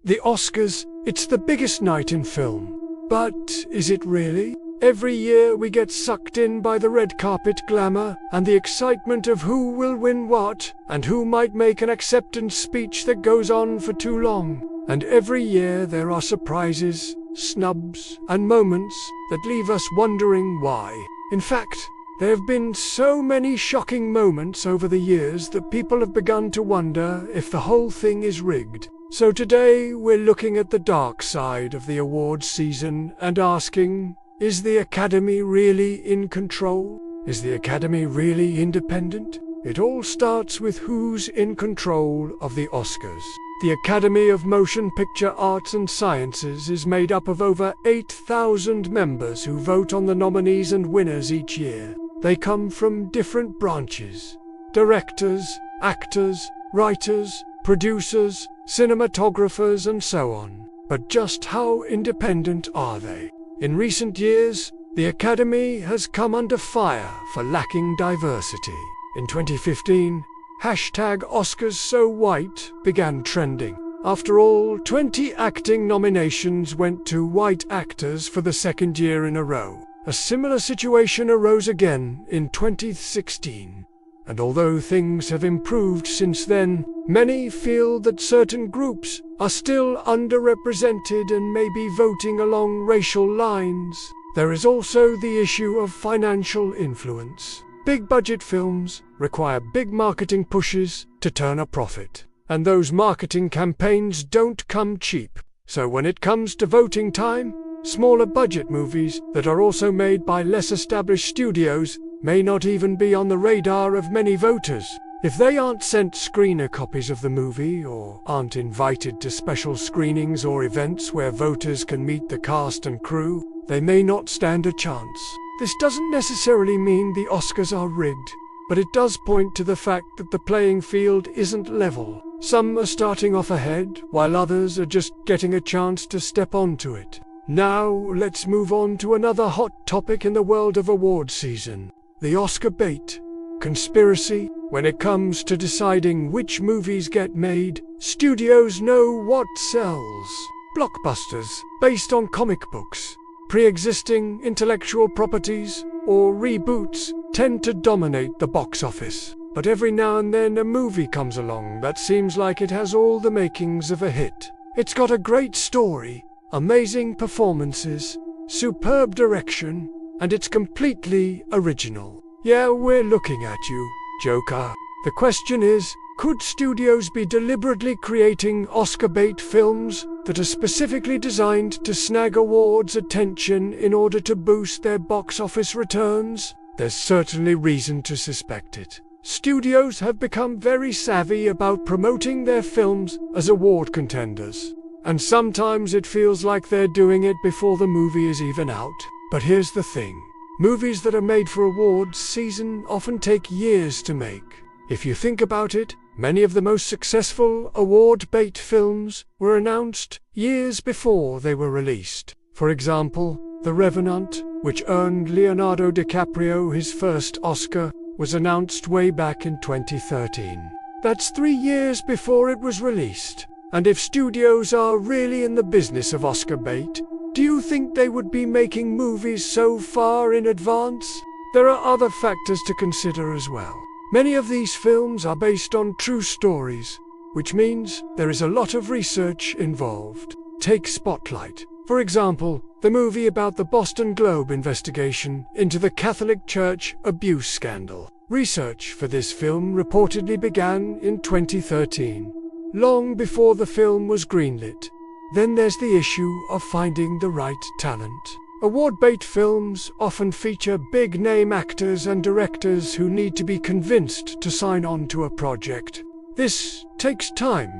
The Oscars, it's the biggest night in film. But is it really? Every year we get sucked in by the red carpet glamour and the excitement of who will win what and who might make an acceptance speech that goes on for too long. And every year there are surprises, snubs, and moments that leave us wondering why. In fact, there have been so many shocking moments over the years that people have begun to wonder if the whole thing is rigged. So today we're looking at the dark side of the awards season and asking, is the Academy really in control? Is the Academy really independent? It all starts with who's in control of the Oscars. The Academy of Motion Picture Arts and Sciences is made up of over 8,000 members who vote on the nominees and winners each year. They come from different branches: directors, actors, writers, producers, cinematographers, and so on. But just how independent are they? In recent years, the Academy has come under fire for lacking diversity. In 2015, #OscarsSoWhite began trending. After all, 20 acting nominations went to white actors for the second year in a row. A similar situation arose again in 2016. And although things have improved since then, many feel that certain groups are still underrepresented and may be voting along racial lines. There is also the issue of financial influence. Big budget films require big marketing pushes to turn a profit. And those marketing campaigns don't come cheap. So when it comes to voting time, smaller budget movies that are also made by less established studios may not even be on the radar of many voters. If they aren't sent screener copies of the movie or aren't invited to special screenings or events where voters can meet the cast and crew, they may not stand a chance. This doesn't necessarily mean the Oscars are rigged, but it does point to the fact that the playing field isn't level. Some are starting off ahead, while others are just getting a chance to step onto it. Now, let's move on to another hot topic in the world of award season: the Oscar bait. Conspiracy. When it comes to deciding which movies get made, studios know what sells. Blockbusters, based on comic books, pre-existing intellectual properties, or reboots, tend to dominate the box office. But every now and then a movie comes along that seems like it has all the makings of a hit. It's got a great story, amazing performances, superb direction, and it's completely original. Yeah, we're looking at you, Joker. The question is, could studios be deliberately creating Oscar bait films that are specifically designed to snag awards attention in order to boost their box office returns? There's certainly reason to suspect it. Studios have become very savvy about promoting their films as award contenders. And sometimes it feels like they're doing it before the movie is even out. But here's the thing. Movies that are made for awards season often take years to make. If you think about it, many of the most successful award bait films were announced years before they were released. For example, The Revenant, which earned Leonardo DiCaprio his first Oscar, was announced way back in 2013. That's 3 years before it was released. And if studios are really in the business of Oscar bait, do you think they would be making movies so far in advance? There are other factors to consider as well. Many of these films are based on true stories, which means there is a lot of research involved. Take Spotlight, for example, the movie about the Boston Globe investigation into the Catholic Church abuse scandal. Research for this film reportedly began in 2013, long before the film was greenlit. Then there's the issue of finding the right talent. Award bait films often feature big-name actors and directors who need to be convinced to sign on to a project. This takes time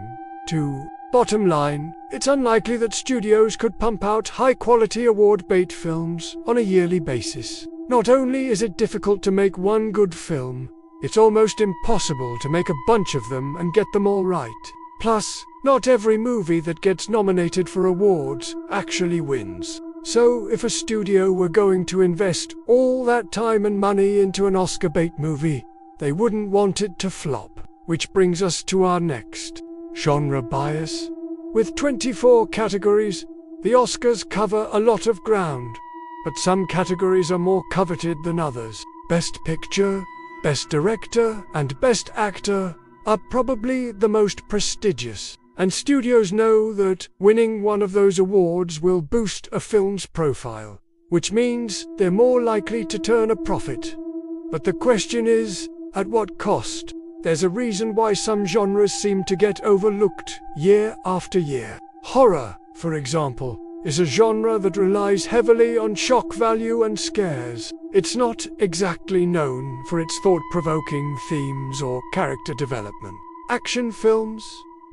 to. Bottom line, it's unlikely that studios could pump out high-quality award bait films on a yearly basis. Not only is it difficult to make one good film, it's almost impossible to make a bunch of them and get them all right. Plus, not every movie that gets nominated for awards actually wins. So if a studio were going to invest all that time and money into an Oscar bait movie, they wouldn't want it to flop. Which brings us to our next genre bias. With 24 categories, the Oscars cover a lot of ground, but some categories are more coveted than others. Best Picture, Best Director, and Best Actor are probably the most prestigious, and studios know that winning one of those awards will boost a film's profile, which means they're more likely to turn a profit. But the question is, at what cost? There's a reason why some genres seem to get overlooked year after year. Horror, for example, is a genre that relies heavily on shock value and scares. It's not exactly known for its thought-provoking themes or character development. Action films,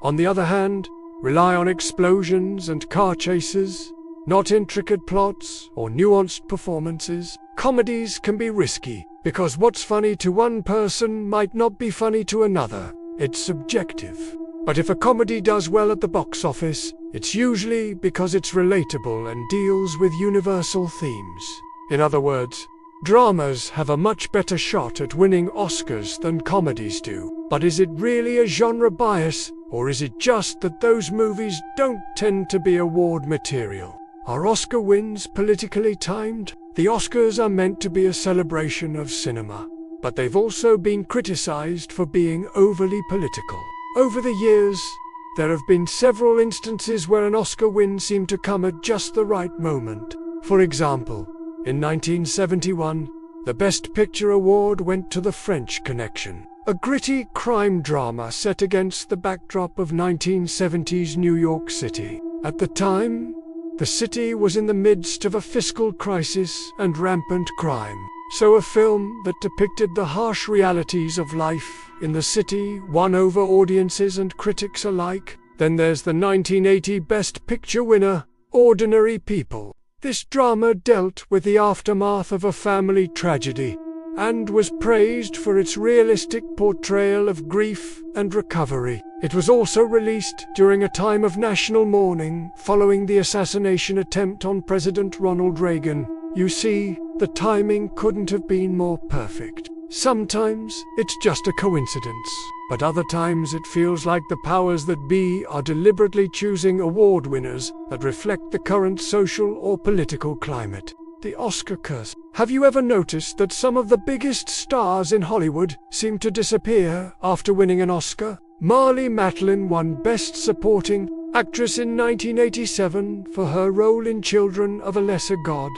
on the other hand, rely on explosions and car chases, not intricate plots or nuanced performances. Comedies can be risky, because what's funny to one person might not be funny to another. It's subjective. But if a comedy does well at the box office, it's usually because it's relatable and deals with universal themes. In other words, dramas have a much better shot at winning Oscars than comedies do. But is it really a genre bias, or is it just that those movies don't tend to be award material? Are Oscar wins politically timed? The Oscars are meant to be a celebration of cinema, but they've also been criticized for being overly political. Over the years, there have been several instances where an Oscar win seemed to come at just the right moment. For example, in 1971, the Best Picture award went to The French Connection, a gritty crime drama set against the backdrop of 1970s New York City. At the time, the city was in the midst of a fiscal crisis and rampant crime, so a film that depicted the harsh realities of life in the city won over audiences and critics alike. Then there's the 1980 Best Picture winner, Ordinary People. This drama dealt with the aftermath of a family tragedy and was praised for its realistic portrayal of grief and recovery. It was also released during a time of national mourning following the assassination attempt on President Ronald Reagan. You see, the timing couldn't have been more perfect. Sometimes it's just a coincidence, but other times it feels like the powers that be are deliberately choosing award winners that reflect the current social or political climate. The Oscar curse. Have you ever noticed that some of the biggest stars in Hollywood seem to disappear after winning an Oscar? Marlee Matlin won Best Supporting Actress in 1987 for her role in Children of a Lesser God.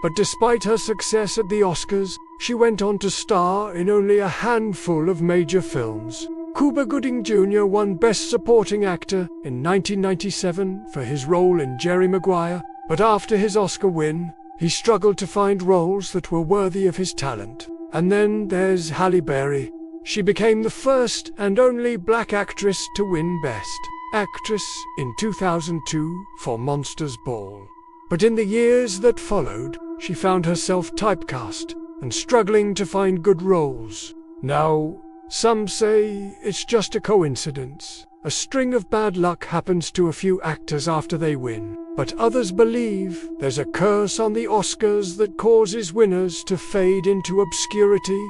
But despite her success at the Oscars, she went on to star in only a handful of major films. Cuba Gooding Jr. won Best Supporting Actor in 1997 for his role in Jerry Maguire, but after his Oscar win, he struggled to find roles that were worthy of his talent. And then there's Halle Berry. She became the first and only black actress to win Best Actress in 2002 for Monsters Ball. But in the years that followed, she found herself typecast and struggling to find good roles. Now, some say it's just a coincidence. A string of bad luck happens to a few actors after they win. But others believe there's a curse on the Oscars that causes winners to fade into obscurity.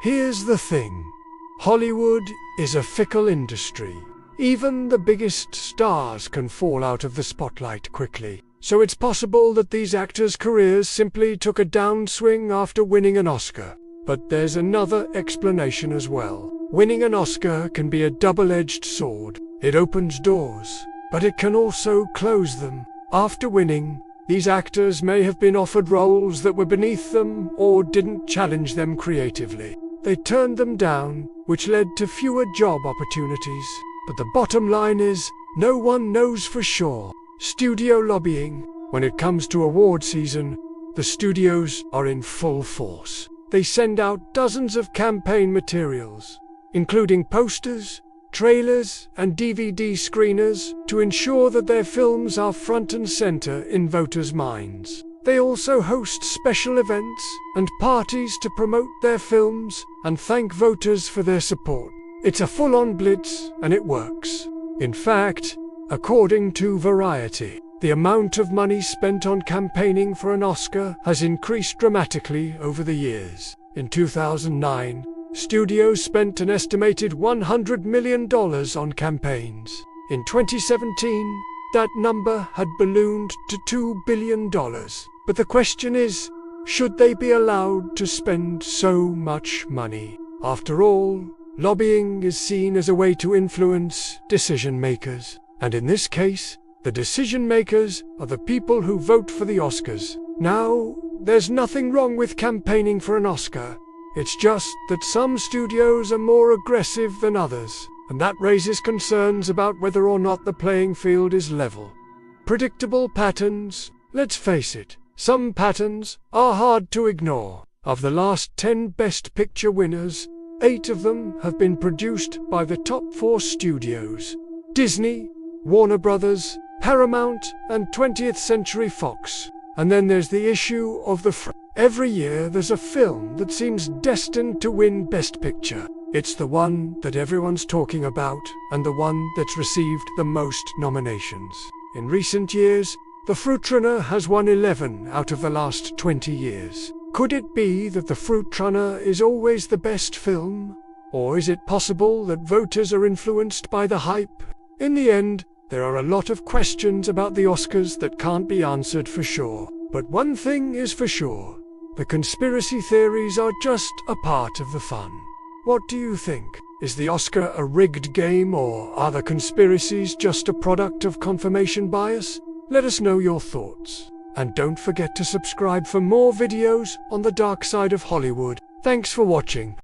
Here's the thing. Hollywood is a fickle industry. Even the biggest stars can fall out of the spotlight quickly. So it's possible that these actors' careers simply took a downswing after winning an Oscar. But there's another explanation as well. Winning an Oscar can be a double-edged sword. It opens doors, but it can also close them. After winning, these actors may have been offered roles that were beneath them or didn't challenge them creatively. They turned them down, which led to fewer job opportunities. But the bottom line is, no one knows for sure. Studio lobbying. When it comes to award season, the studios are in full force. They send out dozens of campaign materials, including posters, trailers, and DVD screeners to ensure that their films are front and center in voters' minds. They also host special events and parties to promote their films and thank voters for their support. It's a full-on blitz, and it works. In fact, according to Variety, the amount of money spent on campaigning for an Oscar has increased dramatically over the years. In 2009, studios spent an estimated $100 million on campaigns. In 2017, that number had ballooned to $2 billion. But the question is, should they be allowed to spend so much money? After all, lobbying is seen as a way to influence decision makers. And in this case, the decision makers are the people who vote for the Oscars. Now, there's nothing wrong with campaigning for an Oscar. It's just that some studios are more aggressive than others, and that raises concerns about whether or not the playing field is level. Predictable patterns. Let's face it, some patterns are hard to ignore. Of the last 10 Best Picture winners, 8 of them have been produced by the top 4 studios: Disney, Warner Brothers, Paramount, and 20th Century Fox. And then there's the issue of every year there's a film that seems destined to win Best Picture. It's the one that everyone's talking about, and the one that's received the most nominations. In recent years, The Fruit Runner has won 11 out of the last 20 years. Could it be that The Fruit Runner is always the best film? Or is it possible that voters are influenced by the hype? In the end, there are a lot of questions about the Oscars that can't be answered for sure. But one thing is for sure: the conspiracy theories are just a part of the fun. What do you think? Is the Oscar a rigged game, or are the conspiracies just a product of confirmation bias? Let us know your thoughts. And don't forget to subscribe for more videos on the dark side of Hollywood. Thanks for watching.